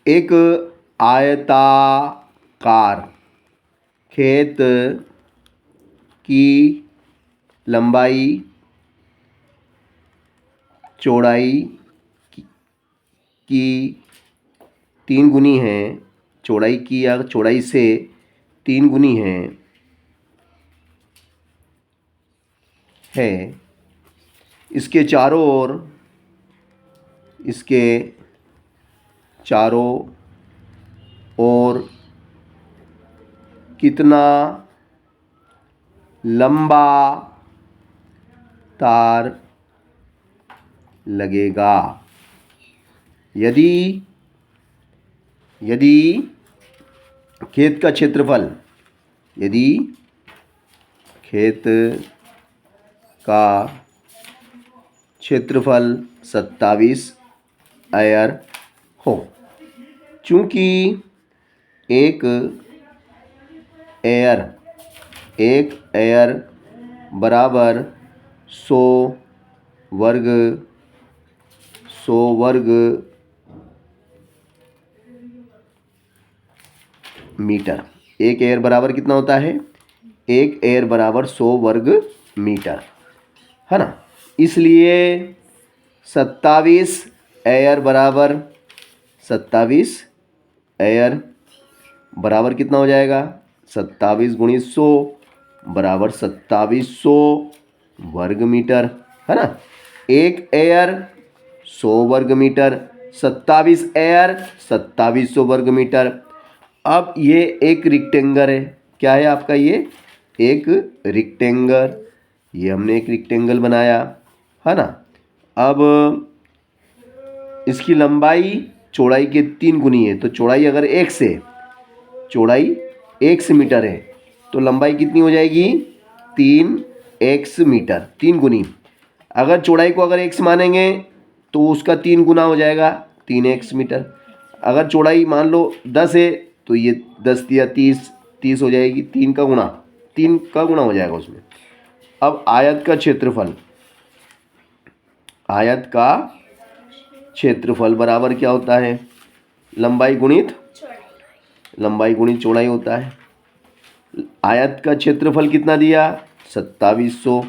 एक आयताकार खेत की लंबाई चौड़ाई की 3 गुनी है, चौड़ाई की या चौड़ाई से 3 गुनी है इसके चारों ओर कितना लंबा तार लगेगा? यदि खेत का क्षेत्रफल, यदि खेत का क्षेत्रफल 27 एयर हो, चूँकि एक एयर बराबर 100 वर्ग मीटर। एक एयर बराबर कितना होता है? एक एयर बराबर 100 वर्ग मीटर, है ना। इसलिए 27 एयर बराबर कितना हो जाएगा? 27 गुणित 100 बराबर 2700 वर्ग मीटर, है ना। एक एयर 100 वर्ग मीटर, 27 एयर 2700 वर्ग मीटर। अब ये एक रेक्टेंगल है। क्या है आपका? ये एक रेक्टेंगल। ये हमने एक रेक्टेंगल बनाया, है ना। अब इसकी लंबाई चौड़ाई के 3 गुनी है, तो चौड़ाई अगर चौड़ाई x मीटर है तो लंबाई कितनी हो जाएगी? 3x मीटर, 3 गुनी। अगर चौड़ाई को अगर x मानेंगे तो उसका 3 गुना हो जाएगा, 3x मीटर। अगर चौड़ाई मान लो 10 है तो ये 10 या 30 हो जाएगी, 3 का गुना हो जाएगा उसमें। अब आयत का क्षेत्रफल बराबर क्या होता है? लंबाई गुणित चौड़ाई होता है। आयत का क्षेत्रफल कितना दिया? 2700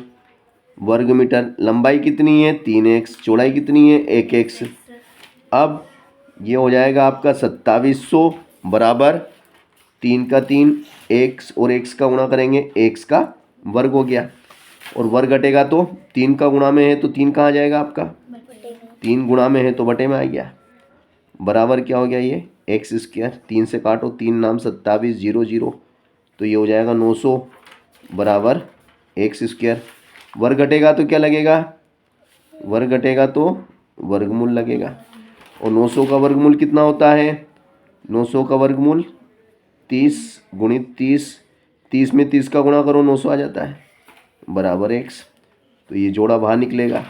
वर्ग मीटर। लंबाई कितनी है? 3x। चौड़ाई कितनी है? 1x। अब ये हो जाएगा आपका 2700 बराबर 3 का 3, x और x का गुणा करेंगे, x का वर्ग हो गया। और वर्ग घटेगा तो 3 का गुणा में है तो 3 कहाँ जाएगा आपका? 3 गुणा में है तो बटे में आ गया। बराबर क्या हो गया? ये एक्स स्क्वायर। 3 से काटो, 3 नाम 27, 0 0, तो ये हो जाएगा 900 बराबर एक्स स्क्वायर। वर्ग घटेगा तो क्या लगेगा? वर्ग घटेगा तो वर्गमूल लगेगा। और 900 का वर्गमूल कितना होता है? 900 का वर्गमूल 30 गुणित 30, 30 में 30 का गुणा करो, 900 आ जाता है बराबर x। तो ये जोड़ा बाहर निकलेगा,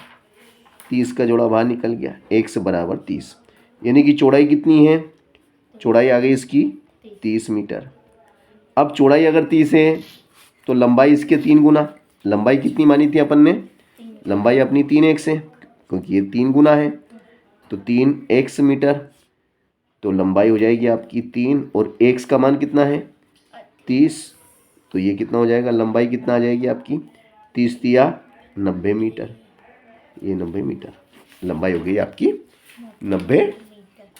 30 का जोड़ा बाहर निकल गया, x बराबर 30। यानी कि चौड़ाई कितनी है? चौड़ाई आ गई इसकी 30 मीटर। अब चौड़ाई अगर 30 है तो लंबाई इसके 3 गुना। लंबाई कितनी मानी थी अपन ने? लंबाई अपनी 3x है, क्योंकि ये 3 गुना है तो 3x मीटर। तो लंबाई हो जाएगी आपकी 3 और x का मान कितना है? 30। तो ये कितना हो जाएगा? लंबाई कितना आ जाएगी आपकी? 30 तिया 90 मीटर। ये 90 मीटर लंबाई हो गई आपकी, 90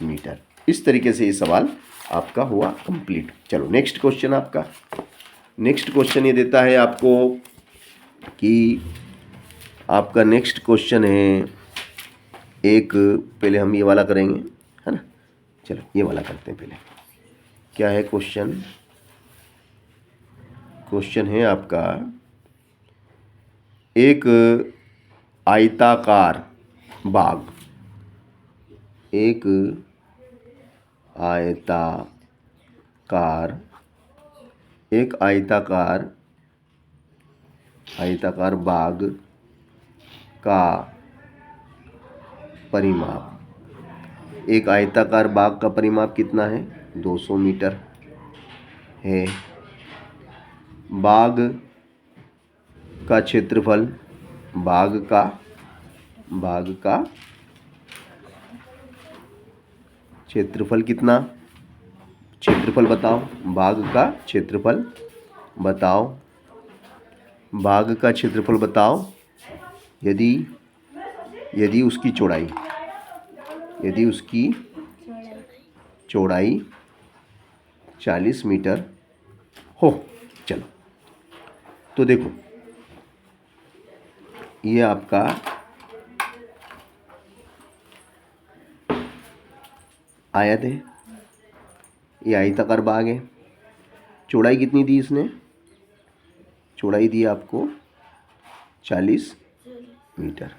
मीटर। इस तरीके से ये सवाल आपका हुआ कंप्लीट। चलो नेक्स्ट क्वेश्चन आपका। नेक्स्ट क्वेश्चन ये देता है आपको कि आपका नेक्स्ट क्वेश्चन है एक, पहले हम ये वाला करेंगे, है ना। चलो ये वाला करते हैं पहले। क्या है क्वेश्चन? क्वेश्चन है आपका, एक आयताकार बाग, एक आयताकार बाग का परिमाप। एक आयताकार बाग का परिमाप कितना है? 200 मीटर है। बाग का क्षेत्रफल, बाग का क्षेत्रफल कितना, क्षेत्रफल बताओ, बाग का क्षेत्रफल बताओ, बाग का क्षेत्रफल बताओ। यदि उसकी चौड़ाई, यदि उसकी चौड़ाई 40 मीटर हो। चलो तो देखो, ये आपका आयत है, ये आयताकार बाग है। चौड़ाई कितनी दी इसने, चौड़ाई दी आपको 40 मीटर।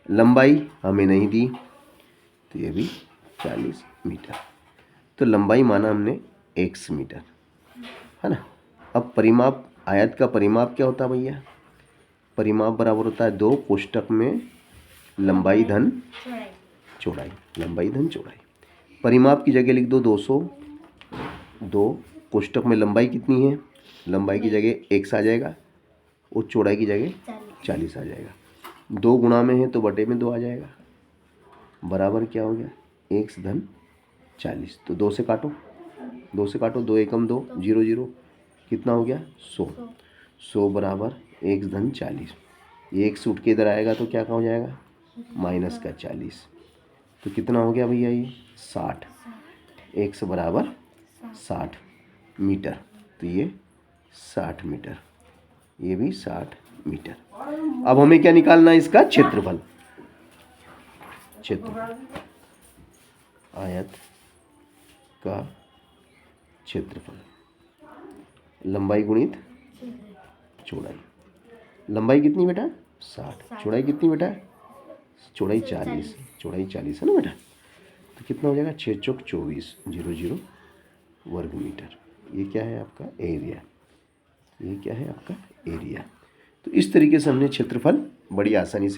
लंबाई हमें नहीं दी, तो ये भी 40 मीटर। तो लंबाई माना हमने x मीटर, है ना। अब परिमाप, आयत का परिमाप क्या होता है भैया, परिमाप बराबर होता है 2 कोष्ठक में लंबाई धन चौड़ाई, लंबाई धन चौड़ाई। परिमाप की जगह लिख दो 200, 2 कोष्ठक में लंबाई कितनी है, लंबाई की जगह x आ जाएगा और चौड़ाई की जगह 40 आ जाएगा। 2 गुणा में है तो बटे में 2 आ जाएगा, बराबर क्या हो गया x धन 40। तो 2 से काटो, 2 से काटो, 2 एकम 2, 0 0, कितना हो गया 100। 100 बराबर x धन 40। ये x उठ के इधर आएगा तो क्या हो जाएगा माइनस का 40। तो कितना हो गया भैया ये 60, x बराबर 60 मीटर। तो ये 60 मीटर, ये भी 60 मीटर। अब हमें क्या निकालना है, इसका क्षेत्रफल। क्षेत्रफल, आयत का क्षेत्रफल, लंबाई गुणित चौड़ाई। लंबाई कितनी बेटा 60, चौड़ाई कितनी बेटा, चौड़ाई 40, चौड़ाई 40 है ना बेटा। तो कितना हो जाएगा 6 चौक 24, 0 0 वर्ग मीटर। ये क्या है आपका एरिया, ये क्या है आपका एरिया। तो इस तरीके से हमने क्षेत्रफल बड़ी आसानी से